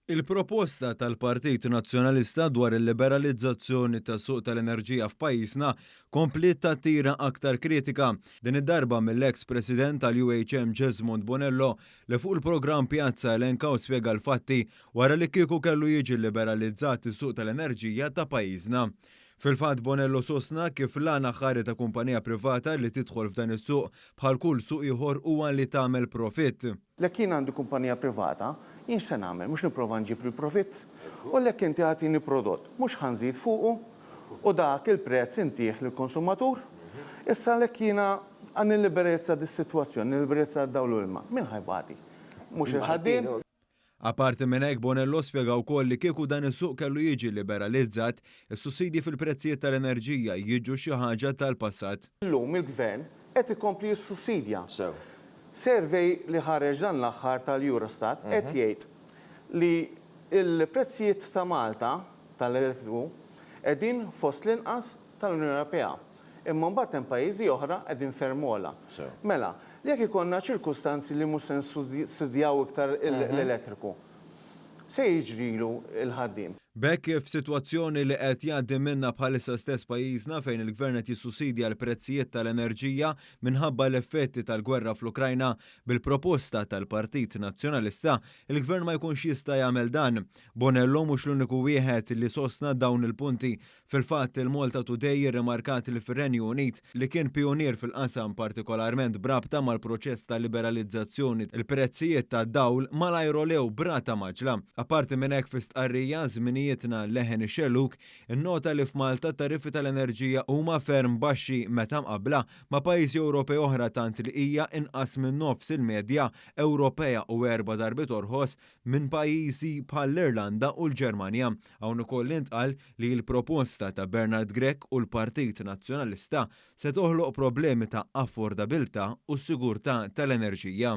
Il-proposta tal-Partit Nazzjonalista dwar il-liberalizzazzjoni tas-suq tal-enerġija f'pajjiżna komplet tattira aktar kritika. Din id-darba mill-eks President tal-UHM Jesmond Bonello li fuq il-programm Pjazza elenka u spjega l-fatti wara li kieku kellu jiġi liberalizzat is-suq tal-enerġija ta' pajjiżna. Fil-fatt Bonello sostna kif l-għana ħari ta' kumpanija privata li tidħol f'dan is-suq bħal kull suq ieħor huwa li tagħmel profitt. Lek jien għandi kumpanija privata, jien se nagħmel mhux nipprova nġib il-profitt. U lek inti għatini prodott, mhux ħanżid fuqu u dak il-prezz intih lill-konsumatur. Issa lek jiena għan liberezza dis-sitwazzjoni, liberezza dawl ilma. Min ħajbati? Mhux il-ħaddiem. Aparti minn hekk Bonello spjega wkoll li kieku dan is-suq kellu jiġi liberalizzat, is-sussidji fil-prezzijiet tal-enerġija jiġu xi ħaġa tal-passat. Illum il-gvern qed ikompli jissussidja. Survey li ħareġ dan l-aħħar tal-Eurostat qed jgħid li l-prezzijiet ta' Malta tal-elettriku qegħdin fost l-inqas tal-Unjoni Ewropea. Imma mbagħad hemm pajjiżi oħra qegħdin ferm ogħla. Mela, jekk ikollna ċirkustanzi li mhux se nstudjaw iktar l-elettriku, se jiġrilu l-ħaddiem. Bekk f'sitwazzjoni li qed jgħaddi minnha bħalissa stess pajjiżna fejn il-gvern qed jissussidja l-prezzijiet tal-enerġija minħabba l-effetti tal-gwerra fl-Ukrajna bil-proposta tal-Partit Nazzjonalista, il-gvern ma jkunx jista' jagħmel dan. Bonello mhux l-uniku wieħed li sostna dawn il-punti. Fil-fatt il-Malta Today irrimarkat li fir-Renju Unit li kien pionier fil-qasam partikolarment brabta mal-proċess ta' liberalizzazzjoni il-prezzijiet tad-dawl malajrolew brata maġla. Apparti minn hekk fi-stqarrija żminijietna leħen ix-xelluk, innota li f'Malta tariffi tal-enerġija huma ferm baxxi meta mqabbla ma' pajjiżi Ewropej oħra tant li hija inqas minn nofs il-medja Ewropea u 4 darbiet orħos minn pajjiżi bħall-Irlanda u l-Ġermanja. Hawn ukoll intqal li l-proposta ta' Bernard Grech u l-Partit Nazzjonalista se toħloq problemi ta' affordabilità u s-sigurtà tal-enerġija.